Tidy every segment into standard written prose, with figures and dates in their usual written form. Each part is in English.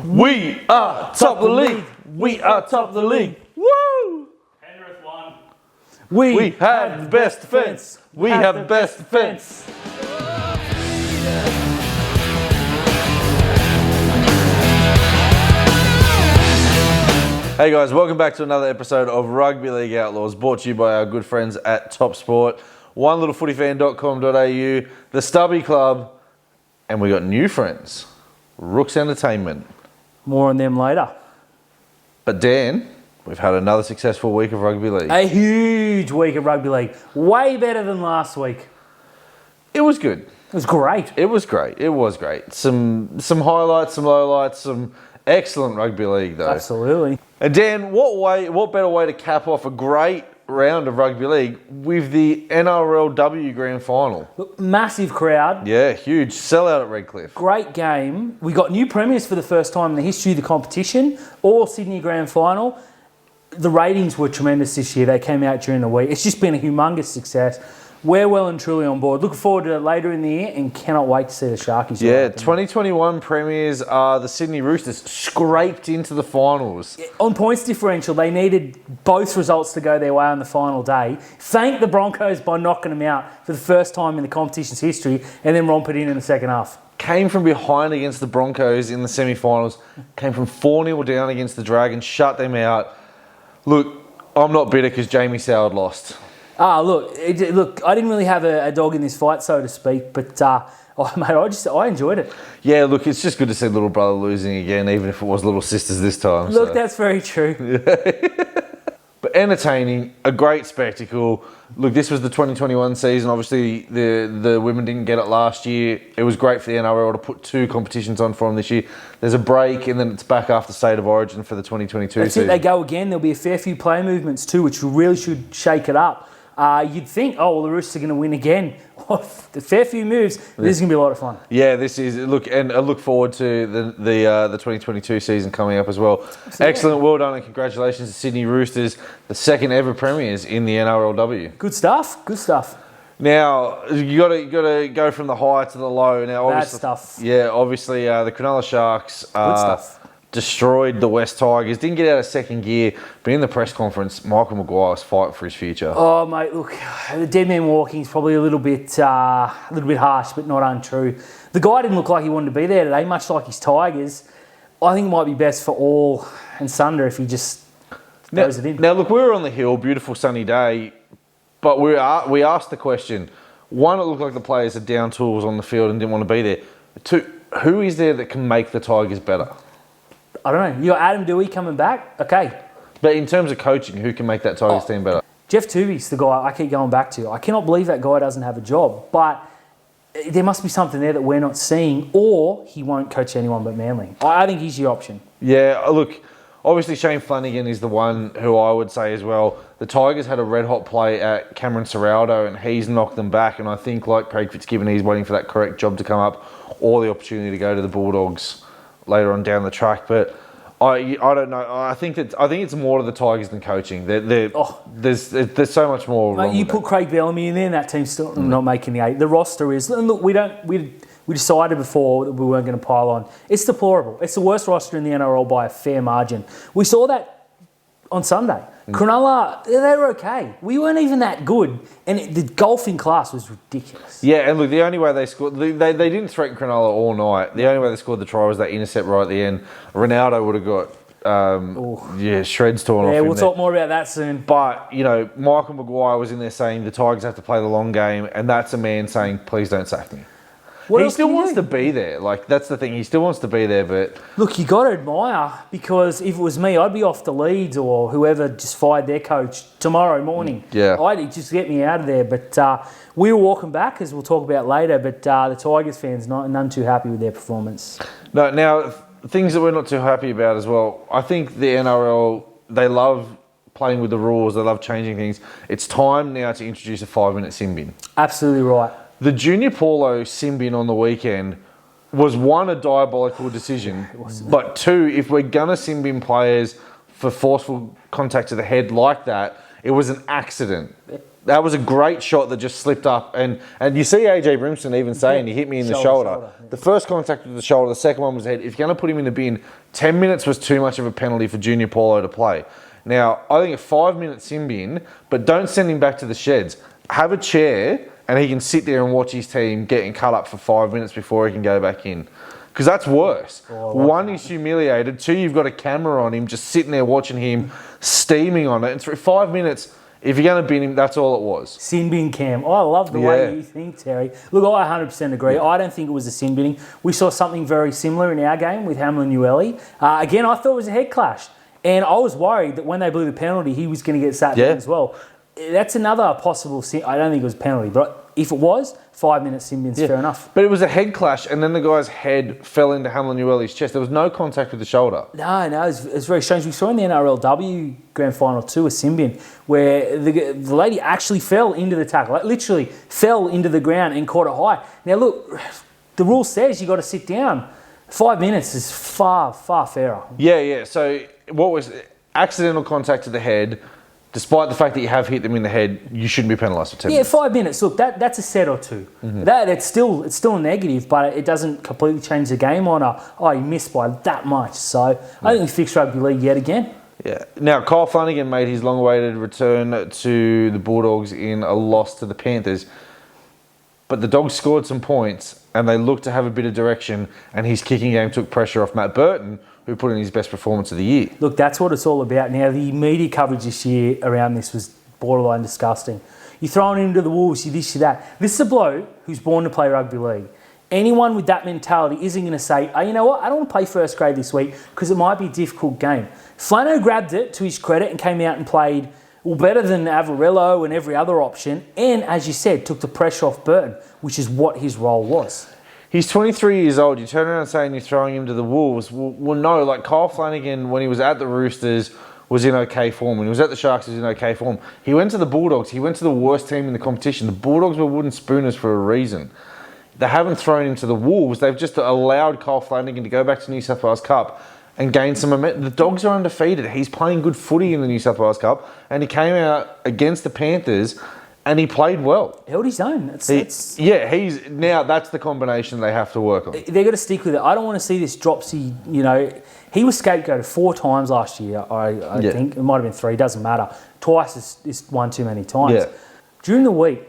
We are top of the league. We are top of the league. Woo! Penrith won. We have the best defence. We have the best defence. Hey guys, welcome back to another episode of Rugby League Outlaws, brought to you by our good friends at Top Sport, onelittlefootyfan.com.au, the Stubby Club, and we got new friends, Rooks Entertainment. More on them later. But Dan, we've had another successful week of rugby league. A huge week of rugby league. Way better than last week. It was good. It was great. It was great. It was great. Some highlights, some lowlights, some excellent rugby league though. Absolutely. And Dan, what better way to cap off a great round of rugby league with the NRLW grand final? Look, massive crowd. Yeah, huge. Sellout at Redcliffe. Great game. We got new premiers for the first time in the history of the competition. All Sydney grand final. The ratings were tremendous this year. They came out during the week. It's just been a humongous success. We're well and truly on board. Looking forward to it later in the year and cannot wait to see the Sharkies. Yeah, 2021 premiers are the Sydney Roosters, scraped into the finals. On points differential, they needed both results to go their way on the final day. Thank the Broncos by knocking them out for the first time in the competition's history and then romp it in the second half. Came from behind against the Broncos in the semi-finals, came from 4-0 down against the Dragons, shut them out. Look, I'm not bitter because Jamie Soward lost. Look, I didn't really have a dog in this fight, so to speak, but I enjoyed it. Yeah, look, it's just good to see little brother losing again, even if it was little sisters this time. Look, that's very true. But entertaining, a great spectacle. Look, this was the 2021 season. Obviously, the women didn't get it last year. It was great for the NRL to put two competitions on for them this year. There's a break, and then it's back after State of Origin for the 2022 season. They go again. There'll be a fair few play movements too, which really should shake it up. You'd think, the Roosters are going to win again. A fair few moves. This is going to be a lot of fun. Yeah, this is. Look, and I look forward to the 2022 season coming up as well. Absolutely. Excellent, well done, and congratulations to Sydney Roosters, the second ever premiers in the NRLW. Good stuff. Good stuff. Now you got to go from the high to the low. Now, obviously, bad stuff. Yeah, obviously the Cronulla Sharks. Good stuff. Destroyed the West Tigers, didn't get out of second gear, but in the press conference, Michael Maguire was fighting for his future. Oh, mate, look, the dead man walking is probably a little bit harsh, but not untrue. The guy didn't look like he wanted to be there today, much like his Tigers. I think it might be best for all and Sunder if he just throws it in. Now, look, we were on the hill, beautiful sunny day, but we asked the question. One, it looked like the players had down tools on the field and didn't want to be there. Two, who is there that can make the Tigers better? I don't know. You got Adam Dewey coming back? Okay. But in terms of coaching, who can make that Tigers team better? Jeff Tooby's the guy I keep going back to. I cannot believe that guy doesn't have a job. But there must be something there that we're not seeing, or he won't coach anyone but Manly. I think he's your option. Yeah, look, obviously Shane Flanagan is the one who I would say as well. The Tigers had a red-hot play at Cameron Ciraldo, and he's knocked them back. And I think, like Craig Fitzgibbon, he's waiting for that correct job to come up or the opportunity to go to the Bulldogs later on down the track, but I don't know. I think it's more to the Tigers than coaching. There's so much more. Mate, you put Craig Bellamy in there, and that team's still not making the eight. The roster is, and look, we decided before that we weren't going to pile on. It's deplorable. It's the worst roster in the NRL by a fair margin. We saw that on Sunday. Cronulla, they were okay. We weren't even that good. And the golfing class was ridiculous. Yeah, and look, the only way they scored, they didn't threaten Cronulla all night. The only way they scored the try was that intercept right at the end. Ronaldo would have got, shreds torn off. Yeah, we'll talk more about that soon. But, Michael Maguire was in there saying the Tigers have to play the long game, and that's a man saying, please don't sack me. He still wants to be there. Like, that's the thing. He still wants to be there, but... Look, you got to admire, because if it was me, I'd be off to Leeds or whoever just fired their coach tomorrow morning. Yeah. I'd just get me out of there. But we were walking back, as we'll talk about later, but the Tigers fans, none too happy with their performance. No, now, things that we're not too happy about as well. I think the NRL, they love playing with the rules. They love changing things. It's time now to introduce a 5-minute sin bin. Absolutely right. The Junior Paulo sin bin on the weekend was, one, a diabolical decision, but two, if we're going to sin bin players for forceful contact to the head like that, it was an accident. That was a great shot that just slipped up. And you see AJ Brimson even saying, he hit me in the shoulder. The first contact with the shoulder, the second one was the head. If you're going to put him in the bin, 10 minutes was too much of a penalty for Junior Paulo to play. Now, I think a 5-minute sin bin, but don't send him back to the sheds. Have a chair and he can sit there and watch his team getting cut up for 5 minutes before he can go back in. Because that's worse. One, he's humiliated. Two, you've got a camera on him just sitting there watching him steaming on it. And 5 minutes... If you're going to bin him, that's all it was. Sin bin cam. Oh, I love the way you think, Terry. Look, I 100% agree. I don't think it was a sin binning. We saw something very similar in our game with Hamlin Ueli. Again, I thought it was a head clash. And I was worried that when they blew the penalty, he was going to get sat down as well. That's another possible sin. I don't think it was a penalty, but if it was, 5 minute sin bin's fair enough. But it was a head clash, and then the guy's head fell into Hamlin Ueli's chest. There was no contact with the shoulder. No, it's very strange. We saw in the NRLW Grand Final too a sin bin where the lady actually fell into the tackle, like literally fell into the ground and caught it high. Now look, the rule says you got to sit down. 5 minutes is far, far fairer. Yeah. So what was accidental contact to the head? Despite the fact that you have hit them in the head, you shouldn't be penalised for 10 minutes. 5 minutes. Look, that's a set or two. Mm-hmm. It's still a negative, but it doesn't completely change the game on you missed by that much. So I think we fixed rugby league yet again. Yeah. Now, Kyle Flanagan made his long-awaited return to the Bulldogs in a loss to the Panthers. But the Dogs scored some points and they looked to have a bit of direction, and his kicking game took pressure off Matt Burton, who put in his best performance of the year. Look, that's what it's all about. Now, the media coverage this year around this was borderline disgusting. You're throwing him to the Wolves, you this, you that. This is a bloke who's born to play rugby league. Anyone with that mentality isn't going to say, you know what, I don't want to play first grade this week because it might be a difficult game. Flano grabbed it to his credit and came out and played better than Avarello and every other option, and as you said, took the pressure off Burton, which is what his role was. He's 23 years old. You turn around saying you're throwing him to the Wolves. Well, no, like Kyle Flanagan, when he was at the Roosters, was in okay form. When he was at the Sharks, he was in okay form. He went to the Bulldogs. He went to the worst team in the competition. The Bulldogs were wooden spooners for a reason. They haven't thrown him to the Wolves. They've just allowed Kyle Flanagan to go back to New South Wales Cup and gain some momentum. The Dogs are undefeated. He's playing good footy in the New South Wales Cup, and he came out against the Panthers and he played well. Held his own. That's the combination they have to work on. They've got to stick with it. I don't want to see this dropsy, He was scapegoated 4 times last year, I think. It might have been 3, doesn't matter. Twice is one too many times. Yeah. During the week,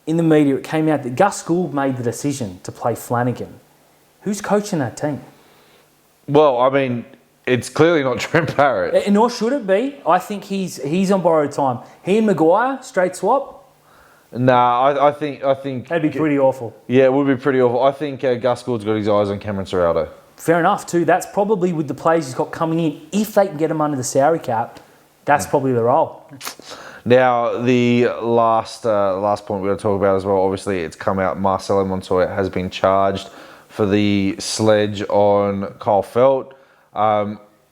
in the media, it came out that Gus Gould made the decision to play Flanagan. Who's coaching that team? Well, I mean, it's clearly not Trent Barrett. Nor should it be. I think he's on borrowed time. He and Maguire, straight swap. Nah, I think that'd be pretty awful. Yeah, it would be pretty awful. I think Gus Gould's got his eyes on Cameron Ciraldo. Fair enough too. That's probably with the players he's got coming in. If they can get him under the salary cap, that's probably the role. Now, the last point we're going to talk about as well. Obviously, it's come out. Marcelo Montoya has been charged for the sledge on Kyle Felt.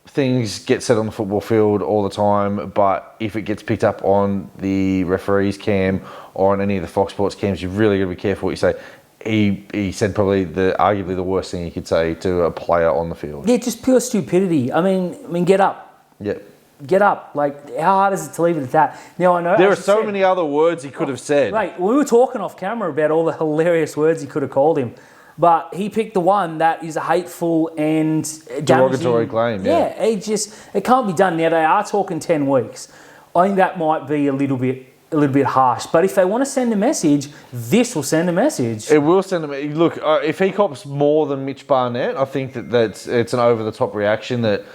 Things get said on the football field all the time, but if it gets picked up on the referee's cam or on any of the Fox Sports cams, you've really got to be careful what you say. He said probably arguably the worst thing you could say to a player on the field. Yeah, just pure stupidity. I mean, get up. Yep. Get up. Like, how hard is it to leave it at that? Now, I know there are so many other words he could have said. Right, we were talking off camera about all the hilarious words he could have called him. But he picked the one that is a hateful and derogatory claim. Yeah, it can't be done. Now they are talking 10 weeks. I think that might be a little bit harsh. But if they want to send a message, this will send a message. It will send a message. Look, if he cops more than Mitch Barnett, I think it's an over the top reaction. That,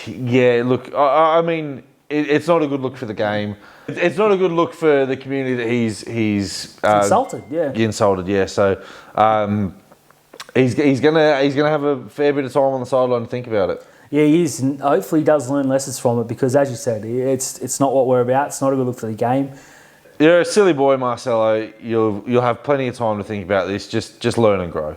Look, I mean, it's not a good look for the game. It's not a good look for the community that he's insulted. Yeah, insulted. Yeah, so he's gonna have a fair bit of time on the sideline to think about it. Yeah, he is, and hopefully he does learn lessons from it because, as you said, it's not what we're about. It's not a good look for the game. You're a silly boy, Marcelo. You'll have plenty of time to think about this. Just learn and grow.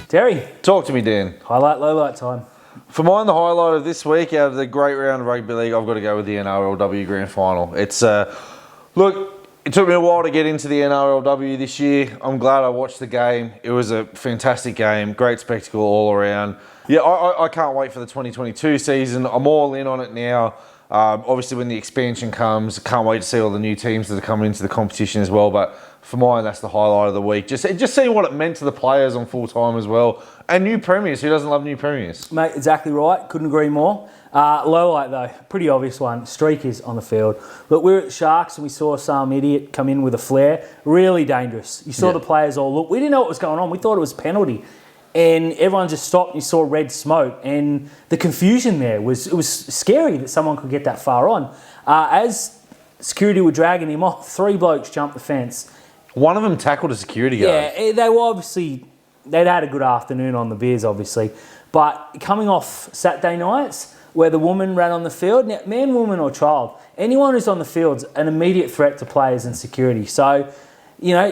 Terry. Talk to me, Dan. Highlight, lowlight time. For mine, the highlight of this week, out of the great round of rugby league, I've got to go with the NRLW Grand Final. It's, look, It took me a while to get into the NRLW this year. I'm glad I watched the game. It was a fantastic game, great spectacle all around. Yeah, I can't wait for the 2022 season. I'm all in on it now. Obviously, when the expansion comes, can't wait to see all the new teams that are coming into the competition as well. But for mine, that's the highlight of the week. Just seeing what it meant to the players on full time as well. And new premiers. Who doesn't love new premiers? Mate, exactly right. Couldn't agree more. Lowlight, though, pretty obvious one. Streakers on the field. Look, we were at Sharks and we saw some idiot come in with a flare. Really dangerous. You saw the players all look. We didn't know what was going on. We thought it was penalty. And everyone just stopped and you saw red smoke. And the confusion there it was scary that someone could get that far on. As security were dragging him off, 3 blokes jumped the fence. One of them tackled a security guard. Yeah, they were obviously... They'd had a good afternoon on the beers, obviously. But coming off Saturday nights, where the woman ran on the field, now, man, woman or child, anyone who's on the field's an immediate threat to players and security. So,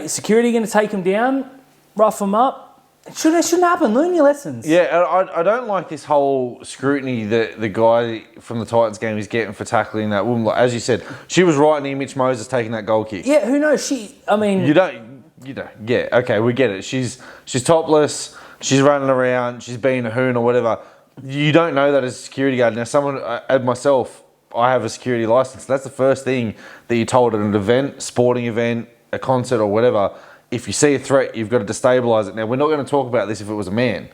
security going to take them down, rough them up. It shouldn't happen. Learn your lessons. Yeah, I don't like this whole scrutiny that the guy from the Titans game is getting for tackling that woman. Like, as you said, she was right near Mitch Moses taking that goal kick. Yeah, who knows? You don't. Yeah, okay, we get it. She's topless. She's running around. She's being a hoon or whatever. You don't know that as a security guard. Now, someone, myself, I have a security license. That's the first thing that you're told at an event, sporting event, a concert or whatever. If you see a threat, you've got to destabilise it. Now, we're not going to talk about this if it was a man.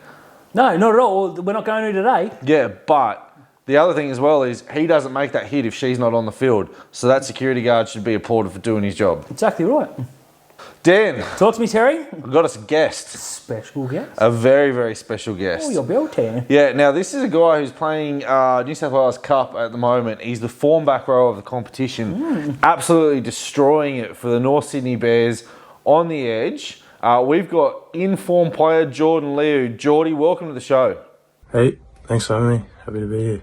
No, not at all. We're not going to today. Yeah, but the other thing as well is he doesn't make that hit if she's not on the field. So that security guard should be applauded for doing his job. Exactly right. Dan. Talk to me, Terry. I've got us a guest. Special guest? A very, very special guest. Oh, your belt here. Yeah, now this is a guy who's playing New South Wales Cup at the moment. He's the form back row of the competition. Absolutely destroying it for the North Sydney Bears on the edge. We've got in-form player Jordan Liu. Geordie, welcome to the show. Hey, thanks for having me. Happy to be here.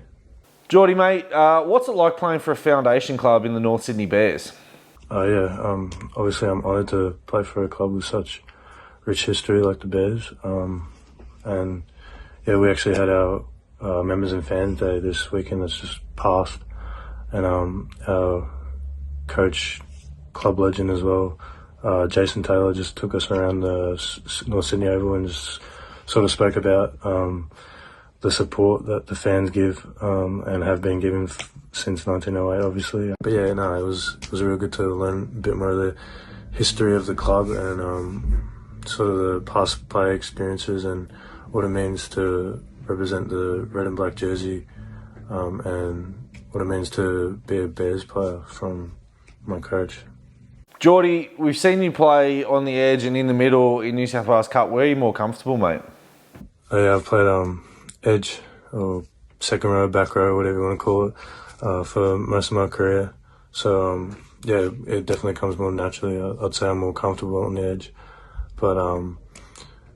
Geordie, mate, what's it like playing for a foundation club in the North Sydney Bears? Obviously I'm honoured to play for a club with such rich history like the Bears. We actually had our Members and Fans Day this weekend that's just passed. And our coach, club legend as well, Jason Taylor, just took us around the North Sydney Oval and just sort of spoke about the support that the fans give and have been given since 1908, obviously. But yeah, no, it was real good to learn a bit more of the history of the club and sort of the past player experiences and what it means to represent the red and black jersey and what it means to be a Bears player from my coach. Geordie, we've seen you play on the edge and in the middle in New South Wales Cup. Where are you more comfortable, mate? Yeah, I've played edge or second row, back row, whatever you want to call it, for most of my career. So, it definitely comes more naturally. I'd say I'm more comfortable on the edge. But, I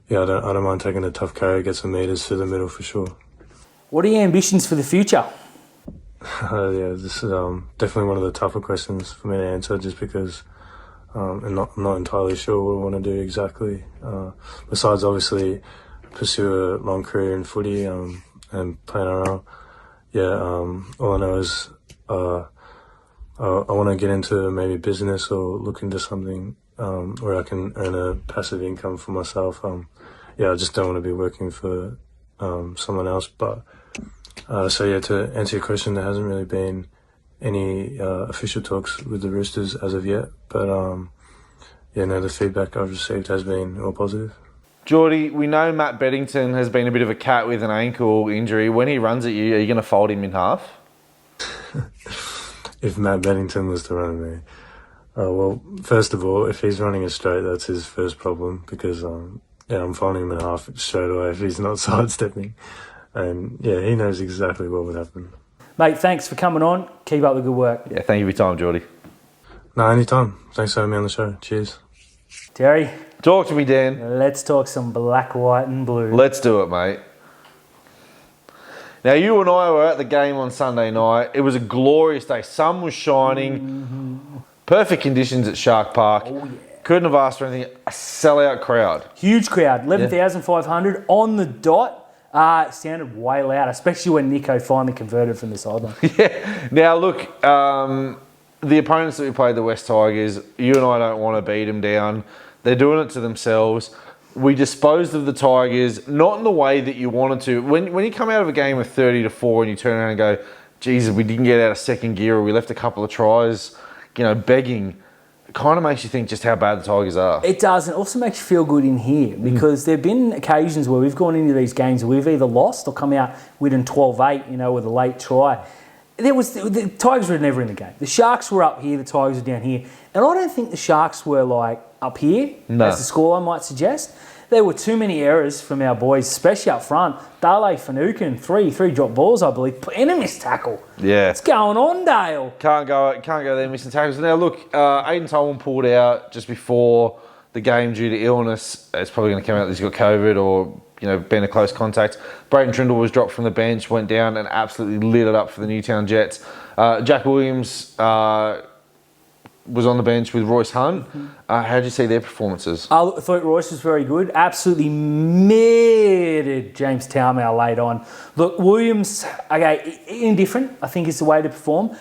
don't mind taking a tough carry, get some metres through the middle for sure. What are your ambitions for the future? This is definitely one of the tougher questions for me to answer just because I'm not entirely sure what I want to do exactly. Besides, obviously, pursue a long career in footy and play NRL. All I know is I want to get into maybe business or look into something where I can earn a passive income for myself. I just don't want to be working for someone else. But to answer your question, there hasn't really been any official talks with the Roosters as of yet. But the feedback I've received has been all positive. Geordie, we know Matt Beddington has been a bit of a cat with an ankle injury. When he runs at you, are you going to fold him in half? If Matt Beddington was to run at me, well, first of all, if he's running it straight, that's his first problem because I'm folding him in half straight away if he's not sidestepping. And he knows exactly what would happen. Mate, thanks for coming on. Keep up the good work. Yeah, thank you for your time, Geordie. No, anytime. Thanks for having me on the show. Cheers. Terry. Talk to me, Dan. Let's talk some black, white and blue. Let's do it, mate. Now, you and I were at the game on Sunday night. It was a glorious day. Sun was shining. Perfect conditions at Shark Park. Oh, yeah. Couldn't have asked for anything. A sellout crowd. Huge crowd. 11,500 on the dot. Sounded way loud, especially when Nico finally converted from the sideline. Yeah. Now, look, the opponents that we played, the West Tigers, you and I don't want to beat them down. They're doing it to themselves. We disposed of the Tigers, not in the way that you wanted to. When you come out of a game of 30-4 and you turn around and go, Jesus, we didn't get out of second gear, or we left a couple of tries, begging, it kind of makes you think just how bad the Tigers are. It does, and it also makes you feel good in here because there have been occasions where we've gone into these games where we've either lost or come out winning 12-8, with a late try. The Tigers were never in the game. The Sharks were up here, the Tigers were down here. And I don't think the Sharks were up here, as the scoreline might suggest. There were too many errors from our boys, especially up front. Dale Finucane, three drop balls, I believe, and a missed tackle. Yeah. What's going on, Dale? Can't go there missing tackles. Now, look, Aiden Tolman pulled out just before the game due to illness. It's probably going to come out that he's got COVID or, been a close contact. Braden Trindle was dropped from the bench, went down and absolutely lit it up for the Newtown Jets. Jack Williams was on the bench with Royce Hunt. How did you see their performances? I thought Royce was very good. Absolutely murdered James Taumau late on. Look, Williams, okay, indifferent, I think is the way to perform.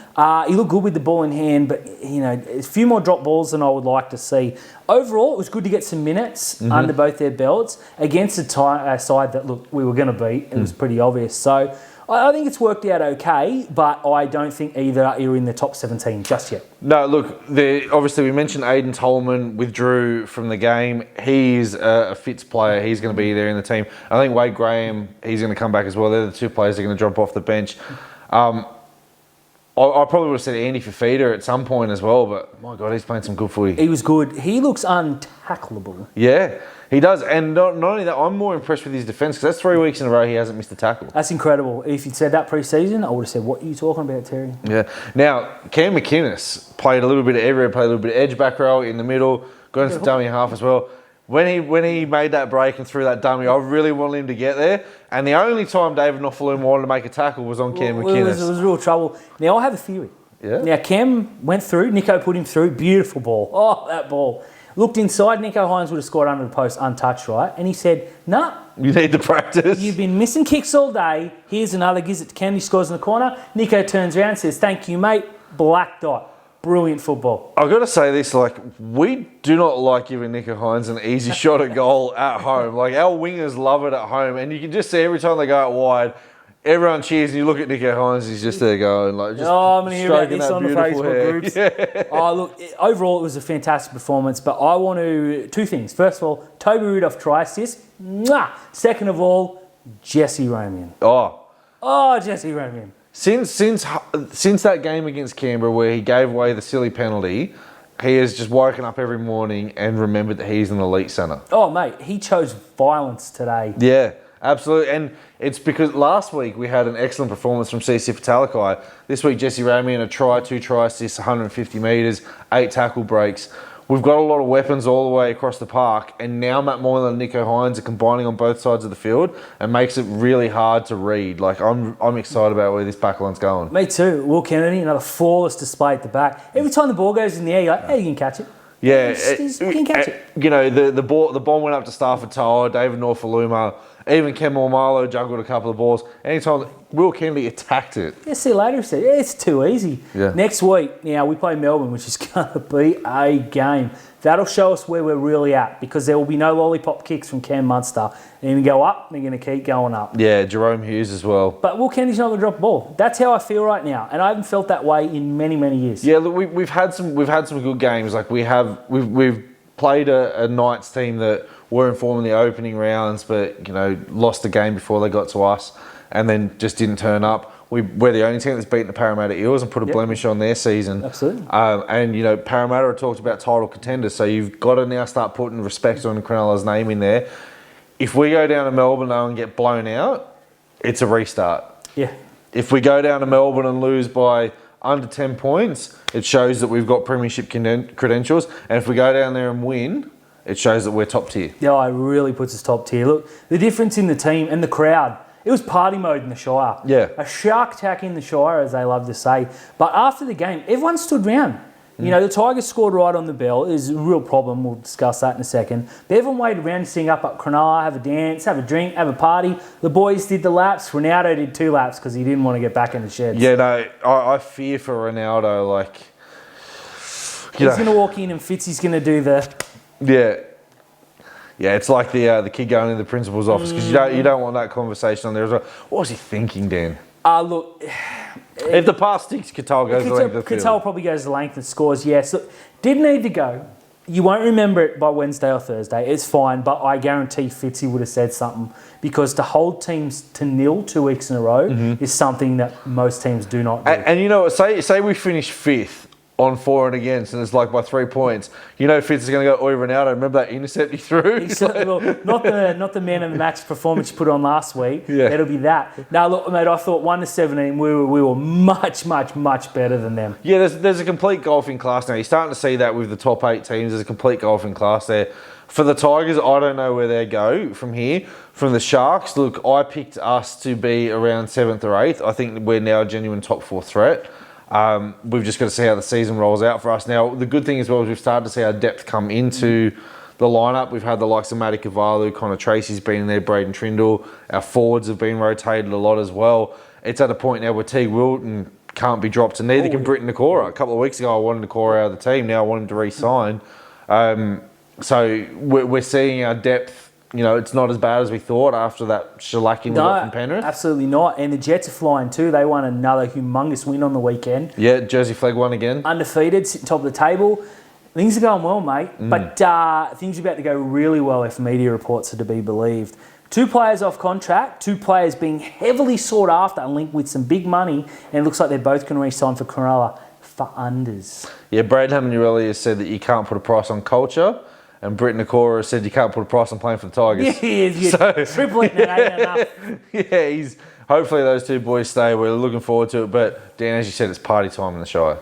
He looked good with the ball in hand, but, a few more drop balls than I would like to see. Overall, it was good to get some minutes under both their belts against a side that, look, we were going to beat. It was pretty obvious. So I think it's worked out okay, but I don't think either are in the top 17 just yet. No, look, obviously we mentioned Aiden Tolman withdrew from the game. He's a Fitz player. He's going to be there in the team. I think Wade Graham, he's going to come back as well. They're the two players that are going to drop off the bench. I probably would have said Andy Fafita at some point as well, but my God, he's playing some good footy. He was good. He looks untackleable. Yeah, he does. And not only that, I'm more impressed with his defence because that's 3 weeks in a row he hasn't missed a tackle. That's incredible. If you'd said that pre-season, I would have said, what are you talking about, Terry? Yeah. Now, Cam McInnes played a little bit of everywhere, played a little bit of edge back row in the middle, got into dummy half as well. When he made that break and threw that dummy, I really wanted him to get there. And the only time David Nofaluma wanted to make a tackle was on Cam McInnes. It was real trouble. Now, I have a theory. Yeah. Now, Cam went through. Nico put him through. Beautiful ball. Oh, that ball. Looked inside. Nico Hines would have scored under the post untouched, right? And he said, nah. You need the practice. You've been missing kicks all day. Here's another. Gives it to Cam. He scores in the corner. Nico turns around and says, thank you, mate. Black dot. Brilliant football. I've got to say this, we do not like giving Nico Hines an easy shot at goal at home. Our wingers love it at home, and you can just see every time they go out wide, everyone cheers, and you look at Nico Hines, he's just there going, I'm going to hear about this on the Facebook groups. Yeah. Look, overall, it was a fantastic performance, but I want to, two things. First of all, Toby Rudolph try assist. Mwah! Second of all, Jesse Romian. Oh, Jesse Romian. Since that game against Canberra where he gave away the silly penalty, he has just woken up every morning and remembered that he's an elite centre. Oh, mate, he chose violence today. Yeah, absolutely. And it's because last week we had an excellent performance from CC Fatalakai. This week, Jesse Ramian, a try, 2 try assists, 150 metres, 8 tackle breaks. We've got a lot of weapons all the way across the park, and now Matt Moylan and Nico Hines are combining on both sides of the field and makes it really hard to read. I'm excited about where this backline's going. Me too. Will Kennedy, another flawless display at the back. Every time the ball goes in the air, you're like, hey, you can catch it. Yeah, you can catch it. The bomb went up to Stafford Tower, David Norfoluma, even Ken Mormalo juggled a couple of balls. Anytime Will Kennedy attacked it. Yeah, see you later. He said, it's too easy. Yeah. Next week, now we play Melbourne, which is going to be a game. That'll show us where we're really at because there will be no lollipop kicks from Cam Munster. They're going to go up, they're going to keep going up. Yeah, Jerome Hughes as well. But Will Kennedy's not going to drop the ball. That's how I feel right now, and I haven't felt that way in many, many years. Yeah, look, we've had some good games. We've played a Knights team that were in form in the opening rounds, but lost the game before they got to us, and then just didn't turn up. We're the only team that's beaten the Parramatta Eels and put a blemish on their season. Absolutely. And Parramatta have talked about title contenders, so you've got to now start putting respect on Cronulla's name in there. If we go down to Melbourne though and get blown out, it's a restart. Yeah. If we go down to Melbourne and lose by under 10 points, it shows that we've got premiership credentials. And if we go down there and win, it shows that we're top tier. Yeah, it really puts us top tier. Look, the difference in the team and the crowd. It was party mode in the Shire. Yeah. A shark attack in the Shire, as they love to say. But after the game, everyone stood round. The Tigers scored right on the bell. It was a real problem. We'll discuss that in a second. But everyone waited around to sing up Cronulla, have a dance, have a drink, have a party. The boys did the laps. Ronaldo did 2 laps because he didn't want to get back in the sheds. Yeah, no, I fear for Ronaldo. He's going to walk in and Fitzy's going to do the... Yeah. Yeah, it's like the kid going into the principal's office because you don't want that conversation on there as well. What was he thinking, Dan? Look... If the pass sticks, Cattell goes the length of the field. Cattell probably goes the length and scores, yes. Look, didn't need to go. You won't remember it by Wednesday or Thursday. It's fine, but I guarantee Fitzy would have said something because to hold teams to nil 2 weeks in a row is something that most teams do not do. And you know what? Say we finish 5th on for and against, and it's like by 3 points. You know, Fitz is going to go, "Oi, Ronaldo, remember that intercept he threw?" Look, not the man of the match performance you put on last week. Yeah. It'll be that. Now, look, mate, I thought 1-17, we were much, much, much better than them. Yeah, there's a complete golfing class now. You're starting to see that with the top 8 teams. There's a complete golfing class there. For the Tigers, I don't know where they go from here. From the Sharks, look, I picked us to be around 7th or 8th. I think we're now a genuine top 4 threat. We've just got to see how the season rolls out for us. Now, the good thing as well is we've started to see our depth come into the lineup. We've had the likes of Matty Cavalu, Connor Tracy's been in there, Braden Trindle. Our forwards have been rotated a lot as well. It's at a point now where Teague Wilton can't be dropped, and neither can Britton Nakora. A couple of weeks ago, I wanted Nakora out of the team. Now I want him to re-sign. So we're seeing our depth. You know, it's not as bad as we thought after that shellacking we got from Penrith. Absolutely not. And the Jets are flying too. They won another humongous win on the weekend. Yeah, Jersey Flag won again. Undefeated, sitting top of the table. Things are going well, mate. But things are about to go really well if media reports are to be believed. 2 players off contract, 2 players being heavily sought after and linked with some big money. And it looks like they're both going to re-sign for Cronulla for unders. Yeah, Brad Hammond earlier said that you can't put a price on culture. And Britton Nakora said you can't put a price on playing for the Tigers. Yeah, tripling it ain't enough. Yeah, hopefully those 2 boys stay. We're looking forward to it. But Dan, as you said, it's party time in the Shire.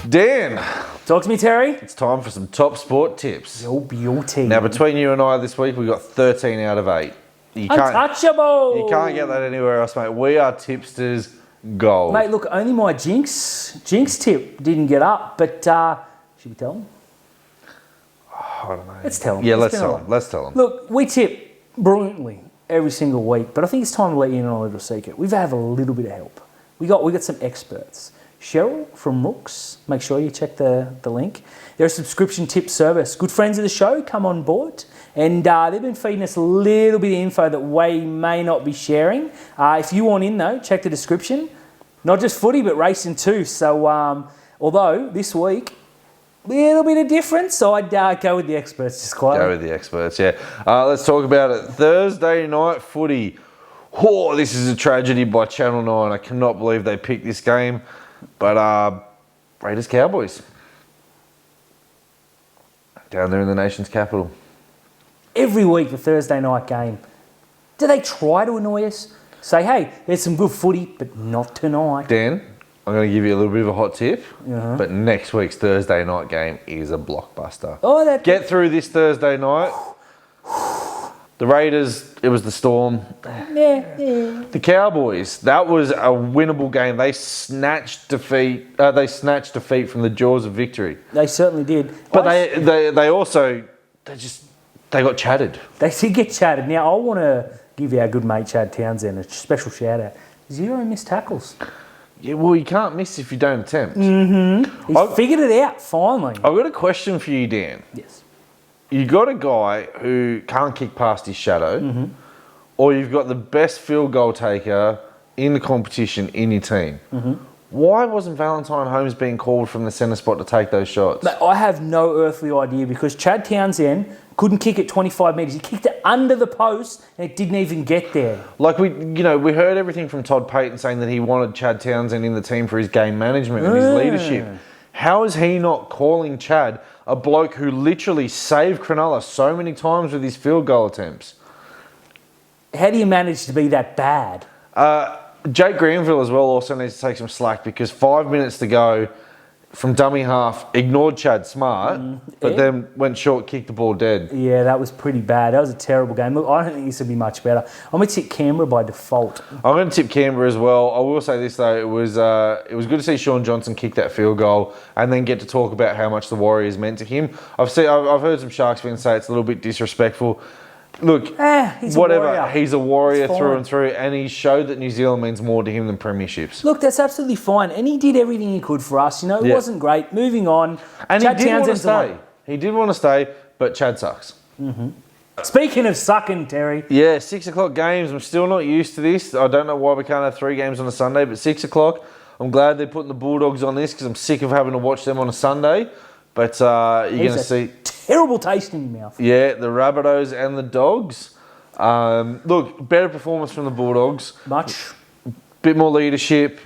Dan. Talk to me, Terry. It's time for some top sport tips. Your beauty. Now, between you and I this week, we got 13 out of 8. Untouchable. You can't get that anywhere else, mate. We are tipsters gold. Mate, look, only my jinx tip didn't get up, but should we tell them? I don't know. Let's tell them. Yeah, let's tell them. Let's tell them. Look, we tip brilliantly every single week, but I think it's time to let you in on a little secret. We've had a little bit of help. We got some experts. Cheryl from Rooks, make sure you check the link. They're a subscription tip service. Good friends of the show, come on board. And they've been feeding us a little bit of info that we may not be sharing. If you want in though, check the description. Not just footy, but racing too. So although this week, a little bit of difference, so I'd go with the experts just quietly. Go with the experts, yeah. Let's talk about it. Thursday night footy. Oh, this is a tragedy by Channel 9. I cannot believe they picked this game. But Raiders Cowboys. Down there in the nation's capital. Every week, the Thursday night game. Do they try to annoy us? Say, hey, there's some good footy, but not tonight. Dan, I'm going to give you a little bit of a hot tip. But next week's Thursday night game is a blockbuster. Oh, Get through this Thursday night. The Raiders, it was the Storm. The Cowboys, that was a winnable game. They snatched defeat from the jaws of victory. They certainly did. But they also got chatted. They did get chatted. Now, I want to give our good mate Chad Townsend a special shout out. 0 missed tackles. Yeah, well, you can't miss if you don't attempt. He's figured it out, finally. I've got a question for you, Dan. Yes. You got a guy who can't kick past his shadow, or you've got the best field goal taker in the competition in your team. Why wasn't Valentine Holmes being called from the centre spot to take those shots? But I have no earthly idea because Chad Townsend couldn't kick it 25 metres. He kicked it under the post and it didn't even get there. Like we heard everything from Todd Payton saying that he wanted Chad Townsend in the team for his game management and his leadership. How is he not calling Chad, a bloke who literally saved Cronulla so many times with his field goal attempts? How do you manage to be that bad? Jake Granville as well also needs to take some slack because 5 minutes to go from dummy half, ignored Chad Smart, but then went short, kicked the ball dead. Yeah, that was pretty bad. That was a terrible game. Look, I don't think this will be much better. I'm going to tip Canberra by default. I'm going to tip Canberra as well. I will say this though, it was good to see Sean Johnson kick that field goal and then get to talk about how much the Warriors meant to him. I've heard some Sharks fans say it's a little bit disrespectful. Look, he's whatever. a warrior. He's a warrior It's through fine. and through, and he showed that New Zealand means more to him than premierships. Look, that's absolutely fine. And he did everything he could for us. You know, it Yeah. wasn't great. Moving on. And Chad he did want to Townsend's the one. stay. He did want to stay, but Chad sucks. Speaking of sucking, Terry. Yeah, 6 o'clock games. I'm still not used to this. I don't know why we can't have 3 games on a Sunday, but 6 o'clock. I'm glad they're putting the Bulldogs on this because I'm sick of having to watch them on a Sunday. But you're going to see, Terrible taste in your mouth. yeah, the Rabbitohs and the Dogs. Look, better performance from the Bulldogs. Much. Bit more leadership,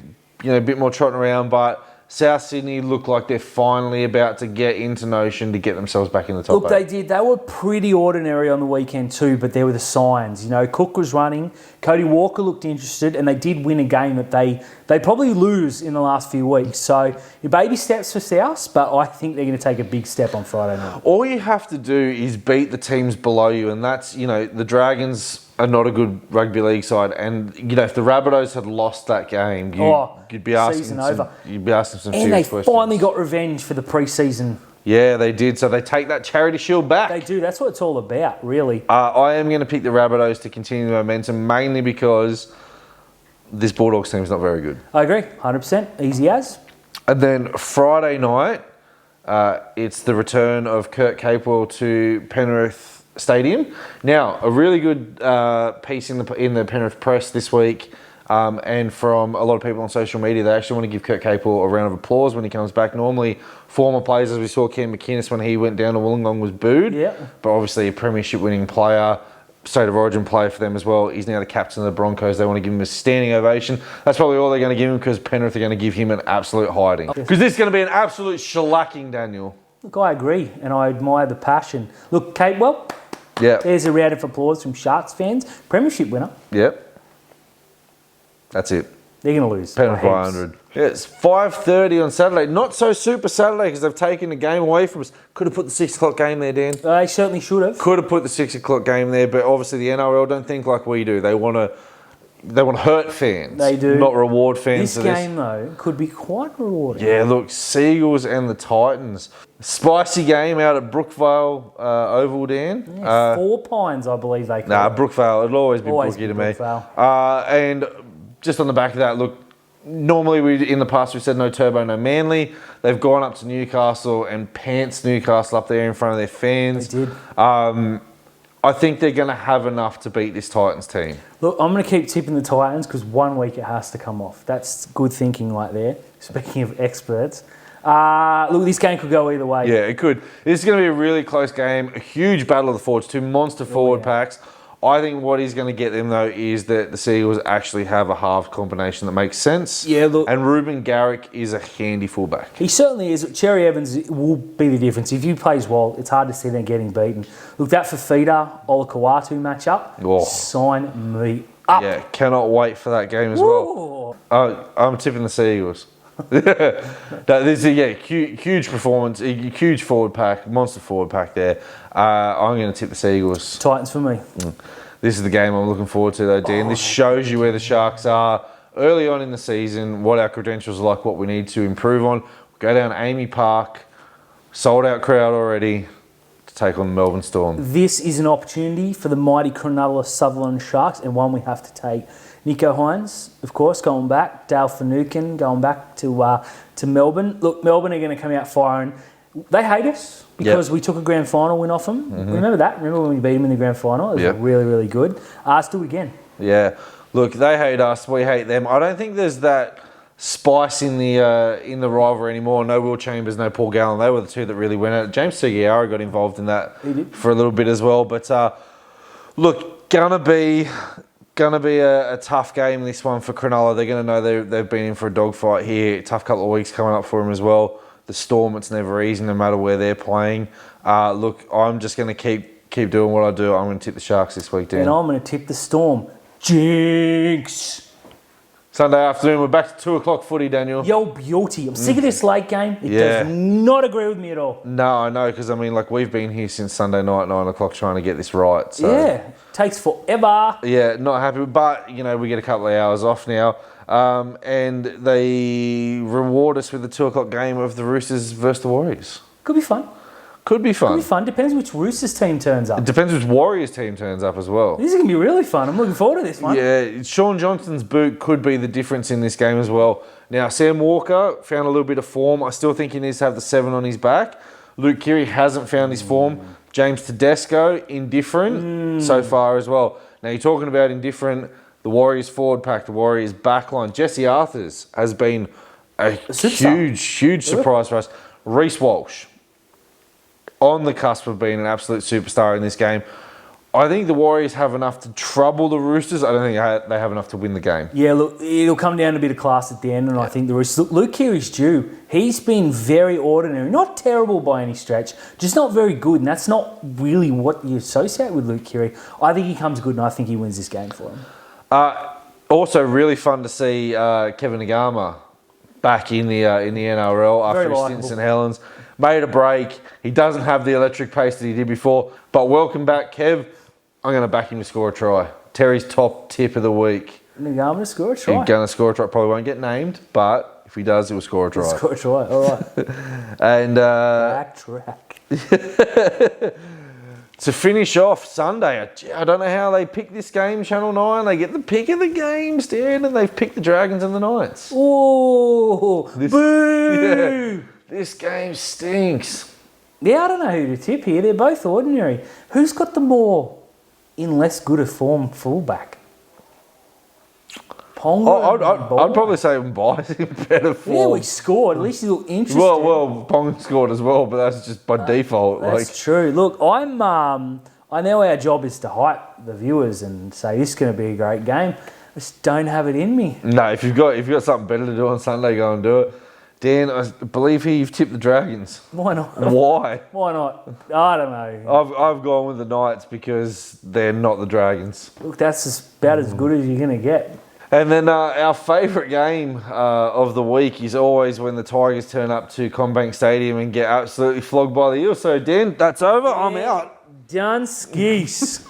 a bit more trotting around, but South Sydney look like they're finally about to get into notion to get themselves back in the top Look, 8. they did. They were pretty ordinary on the weekend too, but there were the signs. You know, Cook was running, Cody Walker looked interested, and they did win a game that they probably lose in the last few weeks. So, your baby steps for South, but I think they're going to take a big step on Friday night. All you have to do is beat the teams below you, and that's, the Dragons are not a good rugby league side. And, if the Rabbitohs had lost that game, you'd be asking season over. You'd be asking some And serious they questions. finally got revenge for the pre-season. Yeah, they did. So they take that Charity Shield back. They do. That's what it's all about, really. I am going to pick the Rabbitohs to continue the momentum, mainly because this Bulldogs team is not very good. I agree. 100%. Easy as. And then Friday night, it's the return of Kurt Capewell to Penrith Stadium. Now, a really good piece in the Penrith Press this week, and from a lot of people on social media, they actually want to give Kurt Capewell a round of applause when he comes back. Normally, former players, as we saw Cam McInnes when he went down to Wollongong, was booed. Yeah. But obviously a premiership winning player, State of Origin player for them as well. He's now the captain of the Broncos. They want to give him a standing ovation. That's probably all they're going to give him because Penrith are going to give him an absolute hiding. Because this is going to be an absolute shellacking, Daniel. Look, I agree, and I admire the passion. Look, Capewell, Yeah. there's a round of applause from Sharks fans. Premiership winner. Yep. That's it. They're going to lose. Penrith by 100. Yeah, it's 5:30 on Saturday. Not so super Saturday because they've taken the game away from us. Could have put the 6 o'clock game there, Dan. They certainly should have. Could have put the 6 o'clock game there, but obviously the NRL don't think like we do. They want to hurt fans. They do. Not reward fans This for game, though, could be quite rewarding. Yeah, look, Seagulls and the Titans. Spicy game out at Brookvale Oval, Dan. Yeah, 4 Pines, I believe they call it. Brookvale. It'll always be Always Brookie be to me. Brookvale. And just on the back of that, look, normally in the past we said no Turbo, no Manly. They've gone up to Newcastle and pants Newcastle up there in front of their fans. They did. I think they're going to have enough to beat this Titans team. Look, I'm going to keep tipping the Titans because 1 week it has to come off. That's good thinking right there. Speaking of experts. Look, this game could go either way. Yeah, it could. This is going to be a really close game, a huge battle of the forwards, 2 monster forward packs. I think what is going to get them, though, is that the Seagulls actually have a half combination that makes sense. Yeah, look. And Ruben Garrick is a handy fullback. He certainly is. Cherry Evans will be the difference. If he plays well, it's hard to see them getting beaten. Look, that Fafita Olakawatu matchup, Oh. sign me up. Yeah, cannot wait for that game as well. I'm tipping the Seagulls. This is huge performance, a huge forward pack, monster forward pack there. I'm going to tip the Seagulls. Titans for me. This is the game I'm looking forward to, though, Dan. This shows you where the Sharks are early on in the season, what our credentials are like, what we need to improve on. Go down Amy Park, sold out crowd already to take on the Melbourne Storm. This is an opportunity for the mighty Cronulla Sutherland Sharks and one we have to take. Nico Hines, of course, going back. Dale Finucane going back to Melbourne. Look, Melbourne are going to come out firing. They hate us because we took a grand final win off them. Remember that? Remember when we beat them in the grand final? It was really, really good. Let's do it again. Yeah. Look, they hate us. We hate them. I don't think there's that spice in the rivalry anymore. No Will Chambers, no Paul Gallen. They were the two that really went at it. James Seguiara got involved in that for a little bit as well. But look, gonna be a tough game, this one for Cronulla. They're going to know they've been in for a dogfight here. Tough couple of weeks coming up for them as well. The Storm, it's never easy no matter where they're playing. Look, I'm just going to keep doing what I do. I'm going to tip the Sharks this week, Dan. And I'm going to tip the Storm. Jinx! Sunday afternoon, we're back to 2 o'clock footy, Daniel. Yo, beauty. I'm sick of this late game. It does not agree with me at all. No, I know, because, we've been here since Sunday night, 9 o'clock, trying to get this right. So. Yeah, takes forever. Yeah, not happy. But, we get a couple of hours off now. And they reward us with the 2 o'clock game of the Roosters versus the Warriors. Could be fun. Could be fun. It'll be fun. Depends which Roosters team turns up. It depends which Warriors team turns up as well. This is going to be really fun. I'm looking forward to this one. Yeah, Sean Johnson's boot could be the difference in this game as well. Now, Sam Walker found a little bit of form. I still think he needs to have the 7 on his back. Luke Keary hasn't found his form. James Tedesco, indifferent so far as well. Now, you're talking about indifferent, the Warriors forward pack, the Warriors back line. Jesse Arthurs has been a huge surprise for us. Reece Walsh, on the cusp of being an absolute superstar in this game. I think the Warriors have enough to trouble the Roosters. I don't think they have enough to win the game. Yeah, look, it'll come down to a bit of class at the end, and I think the Roosters... Look, Luke Keary's due. He's been very ordinary. Not terrible by any stretch, just not very good, and that's not really what you associate with Luke Keary. I think he comes good, and I think he wins this game for him. Also, really fun to see Kevin Nagama back in the NRL after his stint in St Helens. Made a break. He doesn't have the electric pace that he did before. But welcome back, Kev. I'm going to back him to score a try. Terry's top tip of the week. Nagama to score a try. He's going to score a try. Probably won't get named, but if he does, he'll score a try. He'll score a try. All right. And backtrack. to finish off Sunday, I don't know how they picked this game, Channel 9. They get the pick of the games, Dan, and they've picked the Dragons and the Knights. Oh, boo! Yeah. This game stinks. Yeah, I don't know who to tip here. They're both ordinary. Who's got the more in less good a form fullback? Ponga. I'd probably say Mbai's in better form. Yeah, we scored. At least you look interested. Well, Ponga scored as well, but that's just by default. That's true. Look, I know our job is to hype the viewers and say this is going to be a great game. I just don't have it in me. No, if you've got something better to do on Sunday, go and do it. Dan, I believe you've tipped the Dragons. Why not? Why? Why not? I don't know. I've gone with the Knights because they're not the Dragons. Look, that's about as good as you're going to get. And then our favourite game of the week is always when the Tigers turn up to Combank Stadium and get absolutely flogged by the Eels. So, Dan, that's over. I'm out. Done skis.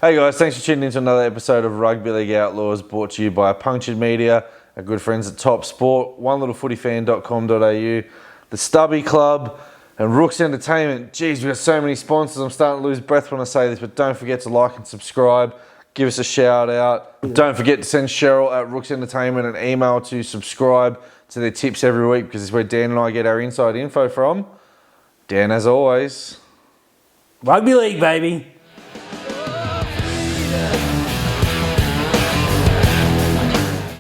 Hey guys, thanks for tuning in to another episode of Rugby League Outlaws, brought to you by Punctured Media, our good friends at Top Sport, onelittlefootyfan.com.au, the Stubby Club, and Rooks Entertainment. Jeez, we've got so many sponsors, I'm starting to lose breath when I say this, but don't forget to like and subscribe. Give us a shout out. Don't forget to send Cheryl at Rooks Entertainment an email to subscribe to their tips every week, because it's where Dan and I get our inside info from. Dan, as always. Rugby League, baby.